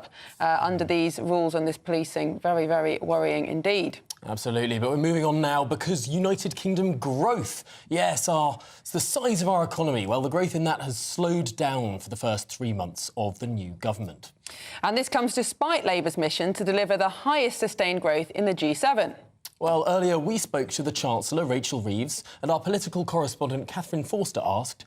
up under these rules and this policing. Very, very worrying indeed. Absolutely, but we're moving on now because United Kingdom growth, yes, it's the size of our economy. Well, the growth in that has slowed down for the first 3 months of the new government. And this comes despite Labour's mission to deliver the highest sustained growth in the G7. Well, earlier we spoke to the Chancellor, Rachel Reeves, and our political correspondent, Catherine Forster, asked,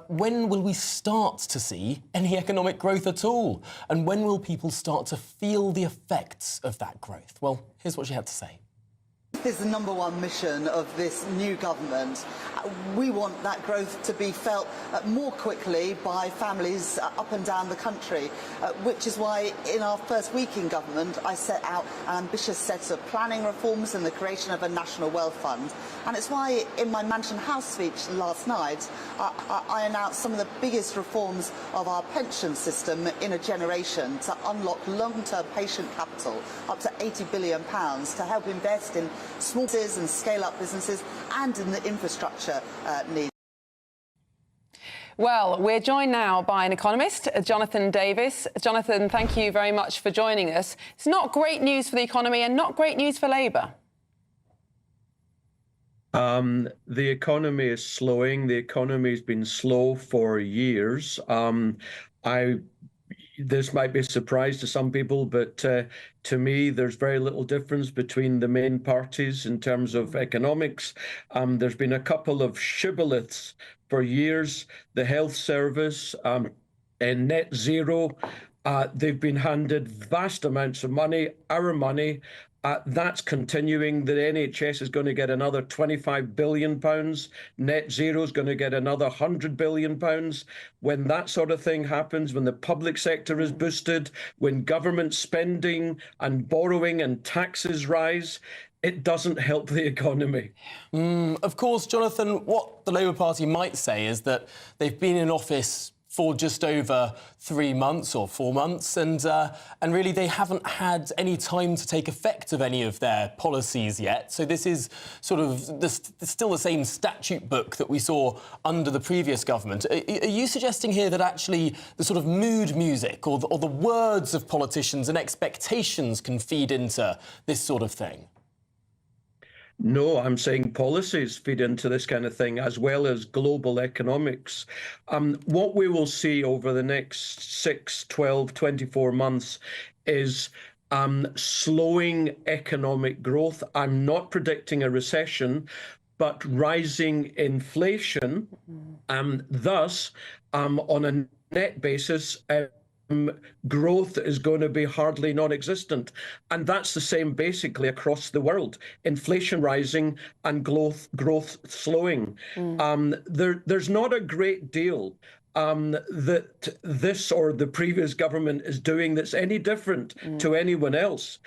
when will we start to see any economic growth at all? And when will people start to feel the effects of that growth? Well, here's what she had to say. This is the number one mission of this new government. We want that growth to be felt more quickly by families up and down the country, which is why in our first week in government I set out an ambitious set of planning reforms and the creation of a national wealth fund. And it's why in my Mansion House speech last night I announced some of the biggest reforms of our pension system in a generation to unlock long-term patient capital up to £80 billion to help invest in small businesses and scale-up businesses and in the infrastructure needs. Well, we're joined now by an economist, Jonathan Davis. Jonathan, thank you very much for joining us. It's not great news for the economy and not great news for Labour. The economy is slowing. The economy has been slow for years. This might be a surprise to some people, but to me, there's very little difference between the main parties in terms of economics. There's been a couple of shibboleths for years. The health service and net zero, they've been handed vast amounts of money, our money. That's continuing. The NHS is going to get another £25 billion. Net zero is going to get another £100 billion. When that sort of thing happens, when the public sector is boosted, when government spending and borrowing and taxes rise, it doesn't help the economy. Of course, Jonathan, what the Labour Party might say is that they've been in office for just over 3 months or 4 months, and really they haven't had any time to take effect of any of their policies yet. So this is sort of still the same statute book that we saw under the previous government. Are you suggesting here that actually the sort of mood music or the words of politicians and expectations can feed into this sort of thing? No, I'm saying policies feed into this kind of thing, as well as global economics. What we will see over the next 6, 12, 24 months is slowing economic growth. I'm not predicting a recession, but rising inflation. Thus, on a net basis, growth is going to be hardly non-existent. And that's the same basically across the world. Inflation rising and growth slowing. There's not a great deal that this or the previous government is doing that's any different to anyone else.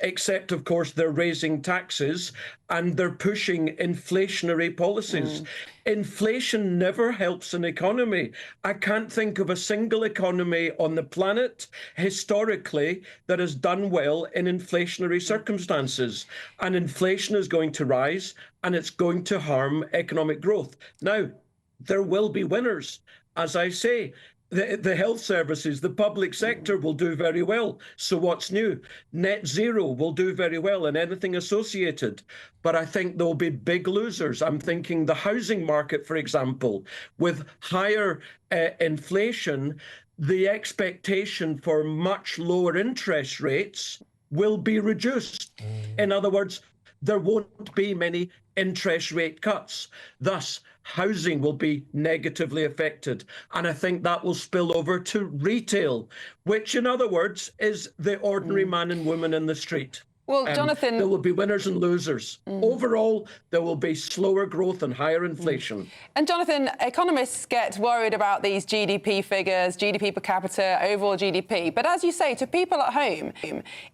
Except, of course, they're raising taxes and they're pushing inflationary policies. Inflation never helps an economy. I can't think of a single economy on the planet historically that has done well in inflationary circumstances. And inflation is going to rise and it's going to harm economic growth. Now, there will be winners. As I say, the health services, the public sector will do very well. So what's new? Net zero will do very well and anything associated. But I think there'll be big losers. I'm thinking the housing market, for example, with higher inflation, the expectation for much lower interest rates will be reduced. In other words, there won't be many interest rate cuts. Thus, housing will be negatively affected. And I think that will spill over to retail, which, in other words, is the ordinary man and woman in the street. Well, Jonathan, there will be winners and losers. Overall, there will be slower growth and higher inflation. And Jonathan, economists get worried about these GDP figures, GDP per capita, overall GDP. But as you say, to people at home,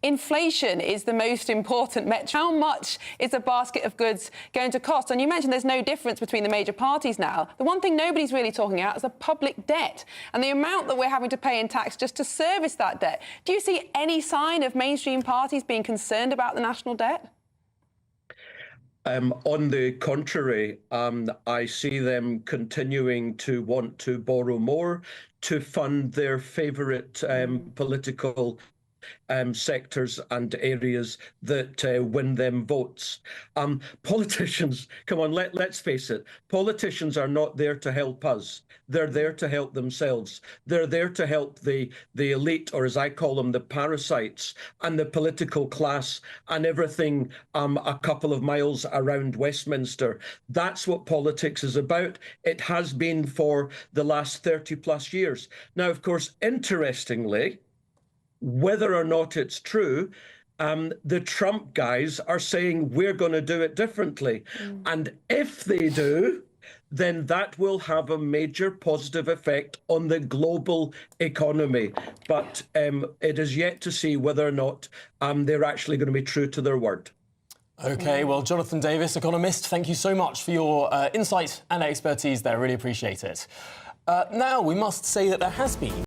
inflation is the most important metric. How much is a basket of goods going to cost? And you mentioned there's no difference between the major parties now. The one thing nobody's really talking about is the public debt and the amount that we're having to pay in tax just to service that debt. Do you see any sign of mainstream parties being concerned about the national debt? On the contrary, I see them continuing to want to borrow more to fund their favourite political sectors and areas that win them votes. Politicians, come on, let's face it, politicians are not there to help us. They're there to help themselves. They're there to help the elite, or as I call them, the parasites, and the political class, and everything a couple of miles around Westminster. That's what politics is about. It has been for the last 30 plus years. Now, of course, interestingly, whether or not it's true, the Trump guys are saying we're going to do it differently. And if they do, then that will have a major positive effect on the global economy. But it is yet to see whether or not they're actually going to be true to their word. OK, well, Jonathan Davis, economist, thank you so much for your insight and expertise there. Really appreciate it. Now, we must say that there has been